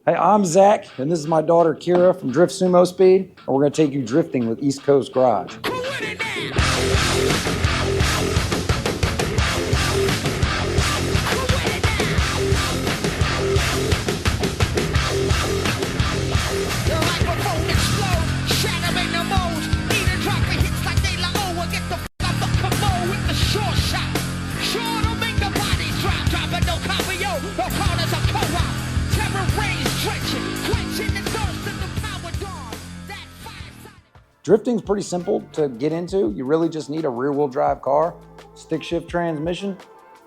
Hey, I'm Zach, and this is my daughter Kira from Drift Sumo Speed, and we're going to take you drifting with East Coast Garage. Drifting's pretty simple to get into. You really just need a rear-wheel drive car, stick shift transmission,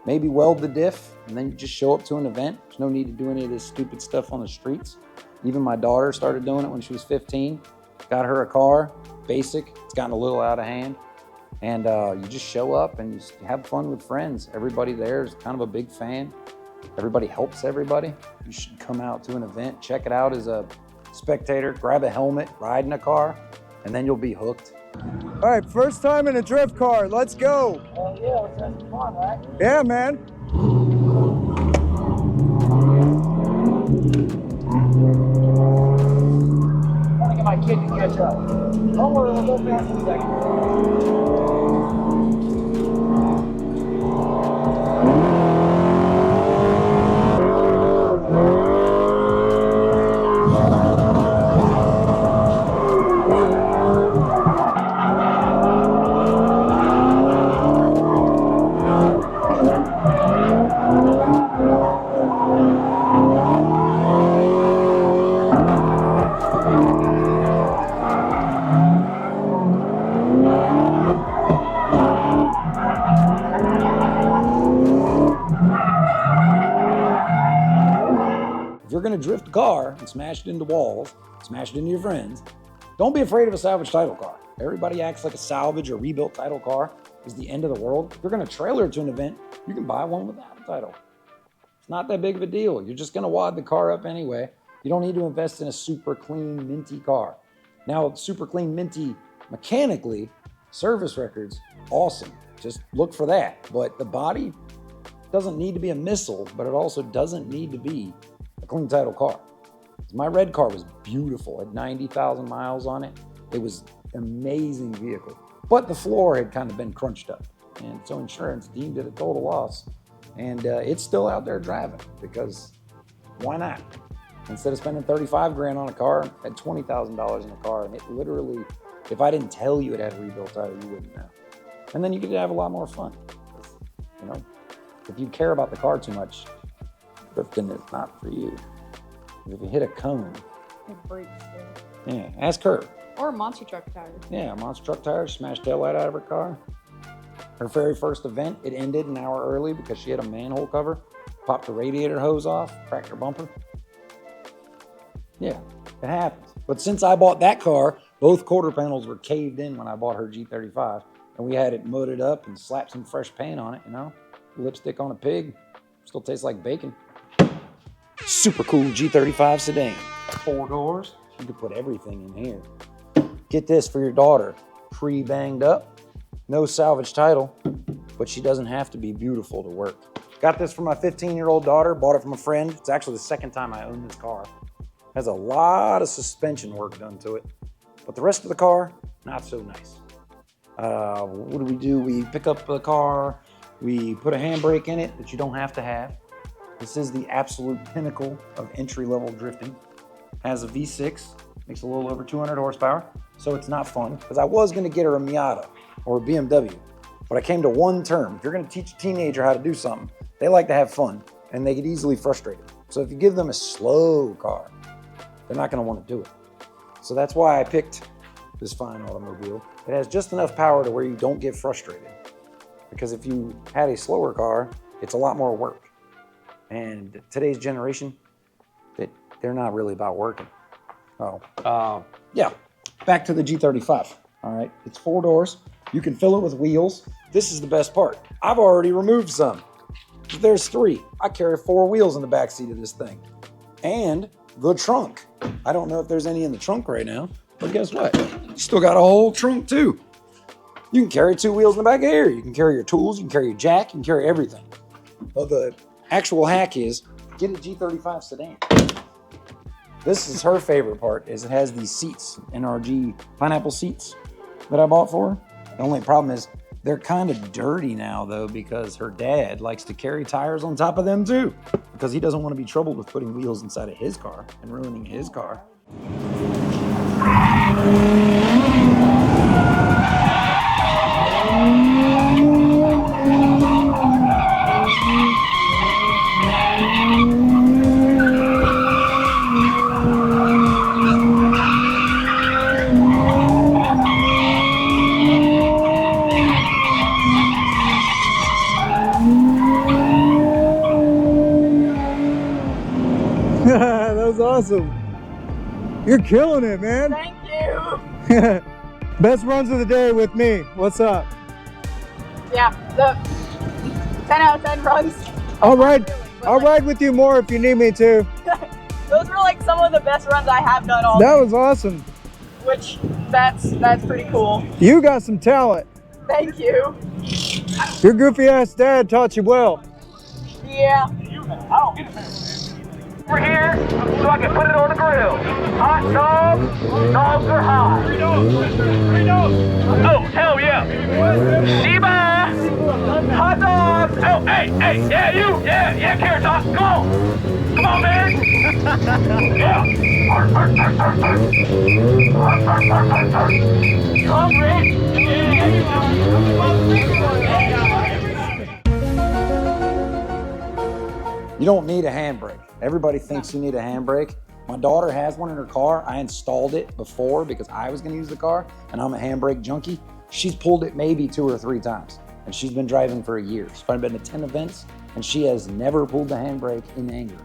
maybe weld the diff, and then you just show up to an event. There's no need to do any of this stupid stuff on the streets. Even my daughter started doing it when she was 15. Got her a car, basic. It's gotten a little out of hand. And you just show up and you have fun with friends. Everybody there is kind of a big fan. Everybody helps everybody. You should come out to an event, check it out as a spectator, grab a helmet, ride in a car, and then you'll be hooked. All right, first time in a drift car. Let's go. Yeah, let's have some fun, right? Yeah, man. I'm trying to get my kid to catch up. Don't worry, we'll go fast in a second. If you're gonna drift a car and smash it into walls, smash it into your friends, don't be afraid of a salvage title car. Everybody acts like a salvage or rebuilt title car is the end of the world. If you're gonna trailer it to an event, you can buy one without a title. It's not that big of a deal. You're just gonna wad the car up anyway. You don't need to invest in a super clean, minty car. Now, super clean, minty, mechanically, service records, awesome. Just look for that. But the body doesn't need to be a missile, but it also doesn't need to be a clean title car. My red car was beautiful, had 90,000 miles on it. It was an amazing vehicle, but the floor had kind of been crunched up. And so insurance deemed it a total loss. And it's still out there driving because why not? Instead of spending 35 grand on a car, I had $20,000 in a car. And it literally, if I didn't tell you it had a rebuilt title, you wouldn't know. And then you could have a lot more fun. You know, if you care about the car too much, drifting is not for you. If you hit a cone, It breaks. yeah, ask her. Or a monster truck tire. Yeah, a monster truck tire, smashed taillight out of her car. Her very first event, it ended an hour early because she had a manhole cover, popped the radiator hose off, cracked her bumper. Yeah, it happens. But since I bought that car, both quarter panels were caved in when I bought her G35, and we had it mudded up and slapped some fresh paint on it, you know? Lipstick on a pig, still tastes like bacon. Super cool G35 sedan. 4 doors, you can put everything in here. Get this for your daughter, pre-banged up, no salvage title, but she doesn't have to be beautiful to work. Got this for my 15-year-old daughter, bought it from a friend. It's actually the second time I own this car. Has a lot of suspension work done to it, but the rest of the car, not so nice. What do? We pick up the car, we put a handbrake in it that you don't have to have. This is the absolute pinnacle of entry-level drifting. Has a V6, makes a little over 200 horsepower, so it's not fun, because I was gonna get her a Miata or a BMW, but I came to one term. If you're gonna teach a teenager how to do something, they like to have fun, and they get easily frustrated. So if you give them a slow car, they're not gonna wanna do it. So that's why I picked this fine automobile. It has just enough power to where you don't get frustrated. Because if you had a slower car, it's a lot more work. And today's generation, they're not really about working. Yeah, back to the G35, all right? It's 4 doors. You can fill it with wheels. This is the best part. I've already removed some. There's 3. I carry 4 wheels in the back seat of this thing. And the trunk. I don't know if there's any in the trunk right now, but guess what? You still got a whole trunk too. You can carry 2 wheels in the back of here. You can carry your tools, you can carry your jack, you can carry everything. Well, the actual hack is get a G35 sedan. This is her favorite part, is it has these seats, NRG pineapple seats that I bought for her. The only problem is they're kind of dirty now though, because her dad likes to carry tires on top of them too, because he doesn't want to be troubled with putting wheels inside of his car and ruining his car. That was awesome. You're killing it, man. Thank you. Best runs of the day with me. What's up? Yeah, the 10 out of 10 runs. I'll ride with you more if you need me to. Those were like some of the best runs I have done all That day, was awesome. which that's pretty cool. You got some talent. Thank you. Your goofy ass dad taught you well. Yeah. We're here so I can put it on the grill. Hot dogs, dogs are hot. Oh, hell yeah. Sheba, hot dogs. Oh, hey, yeah, you, yeah, Carrot Top, come on. Come on, man. Yeah. Come, Rick. You don't need a handbrake. Everybody thinks you need a handbrake. My daughter has one in her car. I installed it before because I was gonna use the car and I'm a handbrake junkie. She's pulled it maybe 2 or 3 times and she's been driving for a year. She's probably been to 10 events and she has never pulled the handbrake in anger.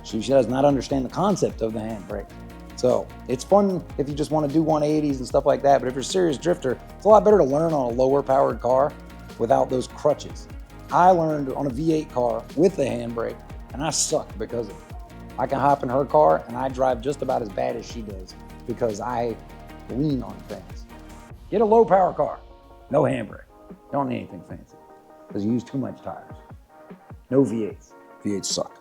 She does not understand the concept of the handbrake. So it's fun if you just wanna do 180s and stuff like that, but if you're a serious drifter, it's a lot better to learn on a lower powered car without those crutches. I learned on a V8 car with the handbrake and I suck because of it. I can hop in her car and I drive just about as bad as she does because I lean on things. Get a low power car, no handbrake. Don't need anything fancy because you use too much tires. No V8s. V8s suck.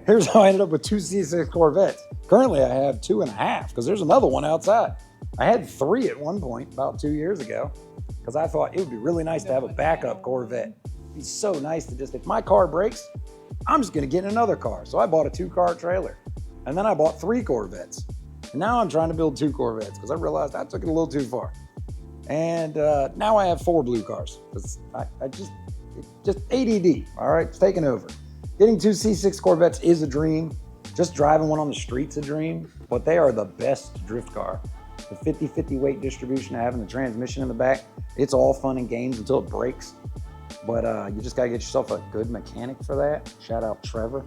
Here's how I ended up with 2 C6 Corvettes. Currently I have 2.5 because there's another one outside. I had 3 at one point about 2 years ago because I thought it would be really nice to have a backup Corvette. It'd be so nice to just, if my car breaks, I'm just gonna get in another car. So I bought a 2-car trailer and then I bought 3 Corvettes. And now I'm trying to build 2 Corvettes because I realized I took it a little too far. And now I have 4 blue cars because I just ADD, all right, it's taking over. Getting 2 C6 Corvettes is a dream. Just driving one on the street's a dream, but they are the best drift car. The 50-50 weight distribution, having the transmission in the back, it's all fun and games until it breaks. But you just gotta get yourself a good mechanic for that. Shout out Trevor,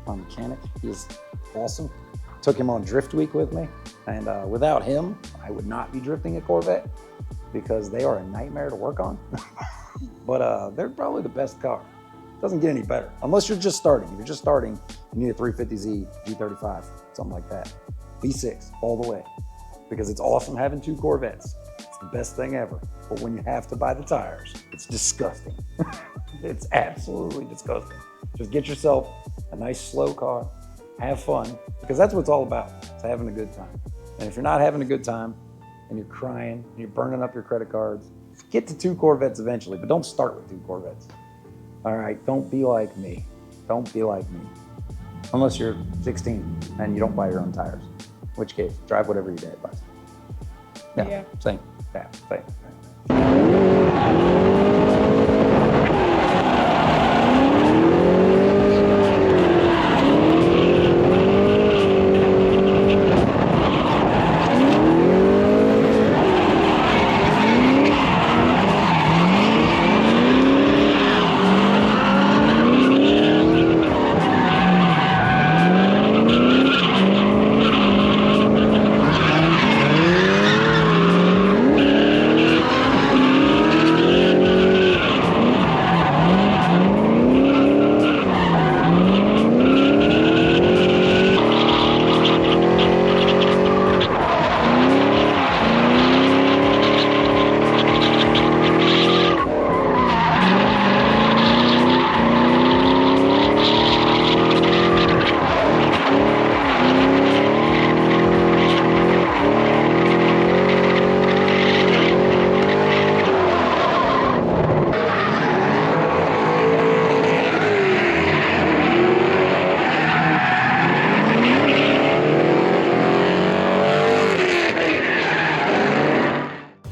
my mechanic. He's awesome. Took him on Drift Week with me. And without him, I would not be drifting a Corvette because they are a nightmare to work on. But they're probably the best car. Doesn't get any better unless you're just starting. If you're just starting, you need a 350Z G35, something like that. V6 all the way, because it's awesome having 2 Corvettes. It's the best thing ever. But when you have to buy the tires, it's disgusting. It's absolutely disgusting. Just get yourself a nice slow car, have fun, because that's what it's all about. It's having a good time. And if you're not having a good time and you're crying and you're burning up your credit cards, get to 2 Corvettes eventually, but don't start with 2 Corvettes. All right, don't be like me. Don't be like me. Unless you're 16 and you don't buy your own tires. In which case, drive whatever your dad buys. Yeah. Same. Yeah, same.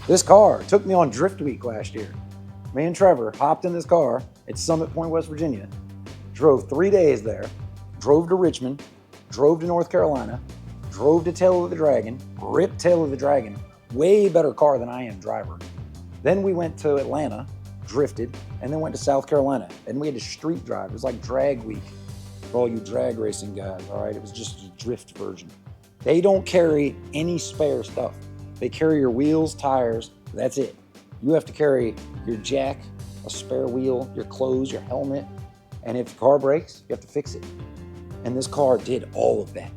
This car took me on Drift Week last year. Me and Trevor hopped in this car at Summit Point, West Virginia, drove 3 days there, drove to Richmond, drove to North Carolina, drove to Tail of the Dragon, ripped Tail of the Dragon, way better car than I am driver. Then we went to Atlanta, drifted, and then went to South Carolina. And we had to street drive. It was like drag week for all you drag racing guys, all right? It was just a drift version. They don't carry any spare stuff. They carry your wheels, tires, that's it. You have to carry your jack, a spare wheel, your clothes, your helmet, and if the car breaks, you have to fix it. And this car did all of that.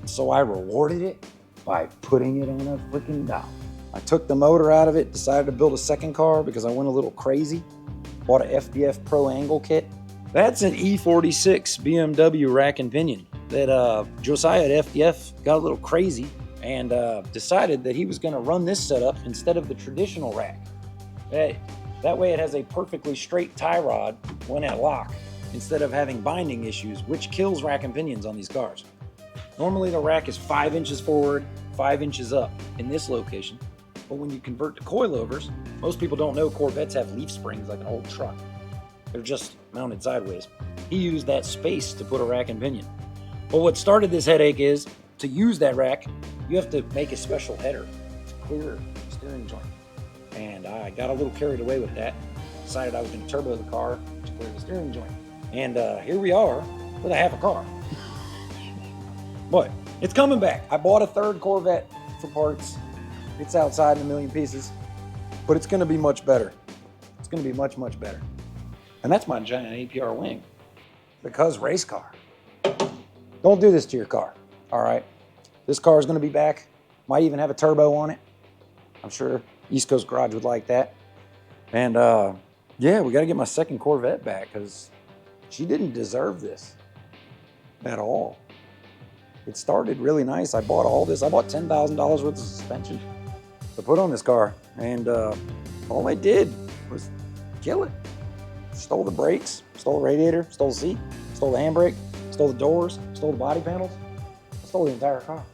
And so I rewarded it by putting it on a freaking dial. I took the motor out of it, decided to build a second car because I went a little crazy. Bought a FBF Pro Angle kit. That's an E46 BMW rack and pinion that Josiah at FDF got a little crazy and decided that he was gonna run this setup instead of the traditional rack. That way it has a perfectly straight tie rod when at lock instead of having binding issues, which kills rack and pinions on these cars. Normally the rack is 5 inches forward, 5 inches up in this location. But when you convert to coilovers, most people don't know Corvettes have leaf springs like an old truck. They're just mounted sideways. He used that space to put a rack and pinion. But what started this headache is, to use that rack, you have to make a special header to clear the steering joint. And I got a little carried away with that. Decided I was going to turbo the car to clear the steering joint. And here we are with a half a car. But it's coming back. I bought a third Corvette for parts. It's outside in a million pieces, but it's going to be much better. It's going to be much, much better. And that's my giant APR wing because race car. Don't do this to your car, all right? This car is going to be back. Might even have a turbo on it. I'm sure East Coast Garage would like that. And yeah, we got to get my second Corvette back because she didn't deserve this at all. It started really nice. I bought all this. I bought $10,000 worth of suspension to put on this car. And all I did was kill it. Stole the brakes, stole the radiator, stole the seat, stole the handbrake, stole the doors, stole the body panels. I stole the entire car.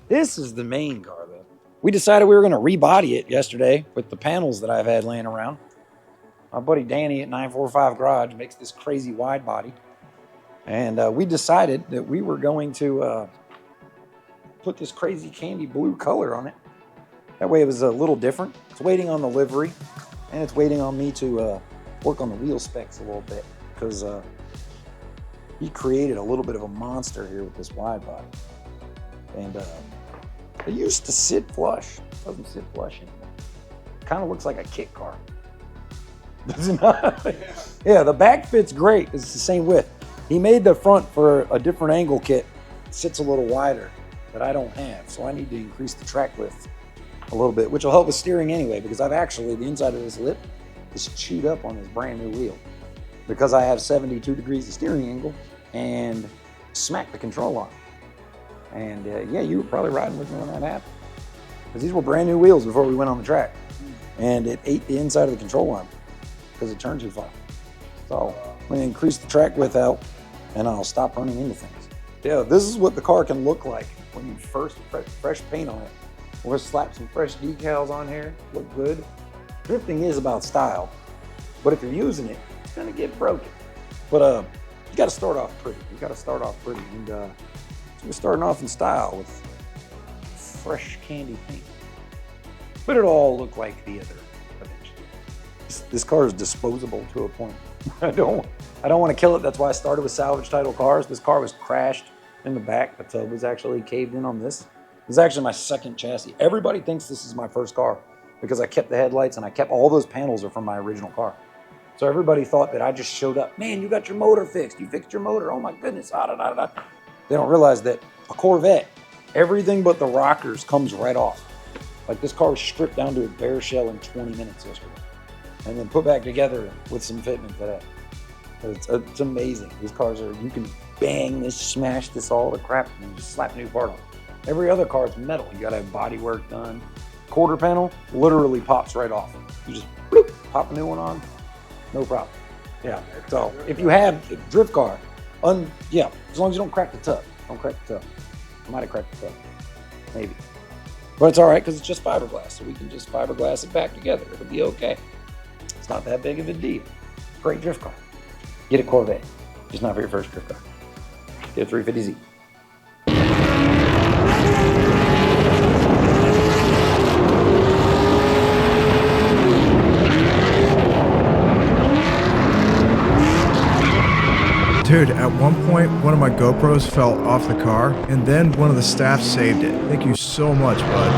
This is the main car, though. We decided we were going to rebody it yesterday with the panels that I've had laying around. My buddy Danny at 945 Garage makes this crazy wide body. And we decided that we were going to put this crazy candy blue color on it. That way it was a little different. It's waiting on the livery, and it's waiting on me to work on the wheel specs a little bit, because he created a little bit of a monster here with this wide body. And it used to sit flush. It doesn't sit flush anymore. Kind of looks like a kit car. Does it not? Yeah, the back fits great. It's the same width. He made the front for a different angle kit. It sits a little wider that I don't have. So I need to increase the track width a little bit, which will help with steering anyway, because I've actually, the inside of this lip is chewed up on this brand new wheel, because I have 72 degrees of steering angle and smacked the control on. And yeah, you were probably riding with me when that happened, because these were brand new wheels before we went on the track, and it ate the inside of the control arm because it turned too far. So I'm going to increase the track width out, and I'll stop running into things. Yeah, this is what the car can look like when you first fresh paint on it. We'll slap some fresh decals on here, look good. Drifting is about style, but if you're using it, it's going to get broken. But you got to start off pretty. You got to start off pretty, and so we're starting off in style with fresh candy paint. But it'll all look like the other eventually. This car is disposable to a point. I don't want to kill it. That's why I started with salvage title cars. This car was crashed in the back. The tub was actually caved in on this. This is actually my second chassis. Everybody thinks this is my first car because I kept the headlights and I kept all those panels are from my original car. So everybody thought that I just showed up. Man, you got your motor fixed. You fixed your motor. Oh my goodness. They don't realize that a Corvette, everything but the rockers comes right off. Like this car was stripped down to a bare shell in 20 minutes yesterday, and then put back together with some fitment today. It's amazing. These cars are, you can bang this, smash this, all the crap, and you just slap a new part on. Every other car is metal. You gotta have body work done. Quarter panel literally pops right off. You just bloop, pop a new one on, no problem. Yeah, so if you have a drift car, yeah, as long as you don't crack the tub. Don't crack the tub. I might have cracked the tub, maybe. But it's all right because it's just fiberglass, so we can just fiberglass it back together. It'll be okay. It's not that big of a deal. Great drift car. Get a Corvette, just not for your first drift car. Get a 350Z. Dude, at one point, one of my GoPros fell off the car, and then one of the staff saved it. Thank you so much, bud.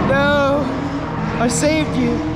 No, I saved you.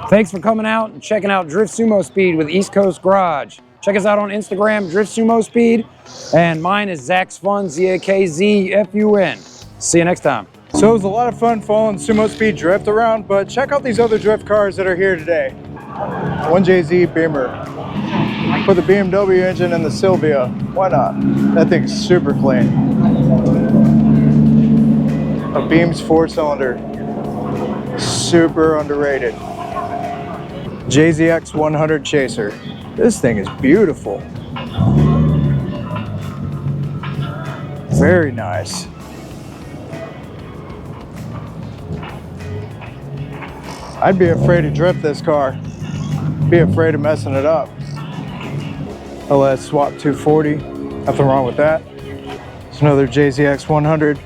Thanks for coming out and checking out Drift Sumo Speed with East Coast Garage. Check us out on Instagram, Drift Sumo Speed, and mine is Zach's Fun, ZAKZFUN. See you next time. So it was a lot of fun following Sumo Speed drift around, but check out these other drift cars that are here today. 1JZ Beamer. Put the BMW engine in the Silvia. Why not? That thing's super clean. A Beams 4-cylinder. Super underrated. JZX 100 Chaser. This thing is beautiful. Very nice. I'd be afraid to drift this car. Be afraid of messing it up. LS Swap 240. Nothing wrong with that. It's another JZX 100.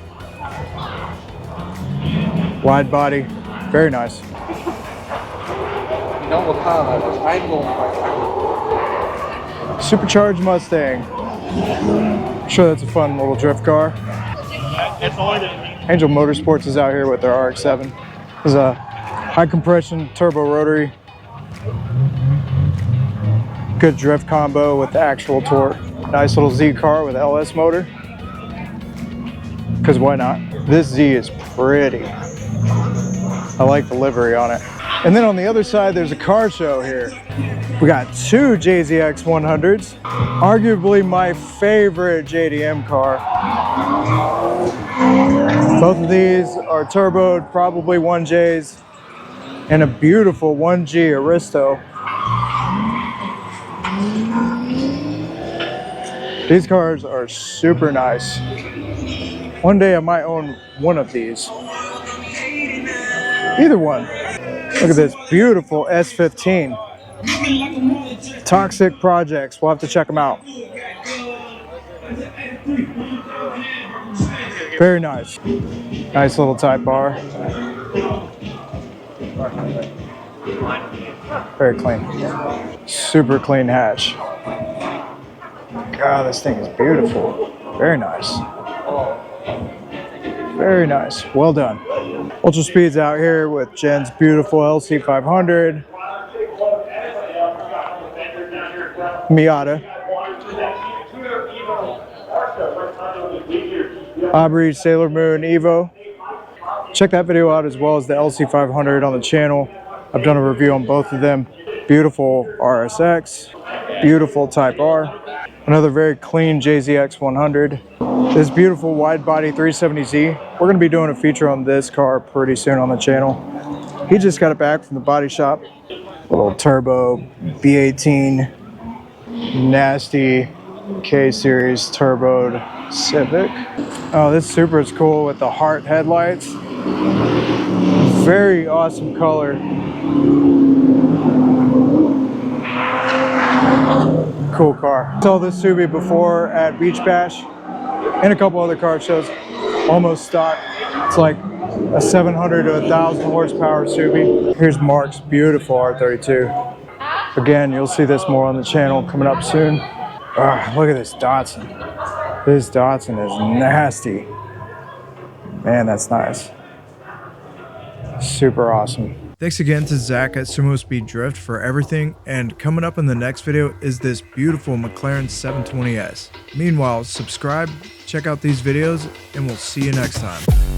Wide body. Very nice. Supercharged Mustang. I'm sure that's a fun little drift car. Angel Motorsports is out here with their RX-7. It's a high compression turbo rotary. Good drift combo with the actual torque. Nice little Z car with LS motor. Because why not? This Z is pretty. I like the livery on it. And then on the other side, there's a car show here. We got two JZX 100s, arguably my favorite JDM car. Both of these are turboed, probably 1Js, and a beautiful 1G Aristo. These cars are super nice. One day I might own one of these. Either one. Look at this beautiful S15. Toxic Projects. We'll have to check them out. Very nice. Nice little Type R. Very clean. Super clean hatch. God, this thing is beautiful. Very nice. Very nice. Well done. Ultra Speed's out here with Jen's beautiful LC500. Miata. Aubrey Sailor Moon Evo. Check that video out as well as the LC500 on the channel. I've done a review on both of them. Beautiful RSX, beautiful Type R. Another very clean JZX 100. This beautiful wide body 370Z. We're gonna be doing a feature on this car pretty soon on the channel. He just got it back from the body shop. Little turbo B18, nasty K-Series turboed Civic. Oh, this Supra is cool with the heart headlights. Very awesome color. Cool car. Saw this Subi before at Beach Bash and a couple other car shows. Almost stock. It's like a 700 to 1,000 horsepower Subi. Here's Mark's beautiful R32. Again, you'll see this more on the channel coming up soon. Look at this Datsun. This Datsun is nasty. Man, that's nice. Super awesome. Thanks again to Zach at Sumo Speed Drift for everything, and coming up in the next video is this beautiful McLaren 720S. Meanwhile, subscribe, check out these videos, and we'll see you next time.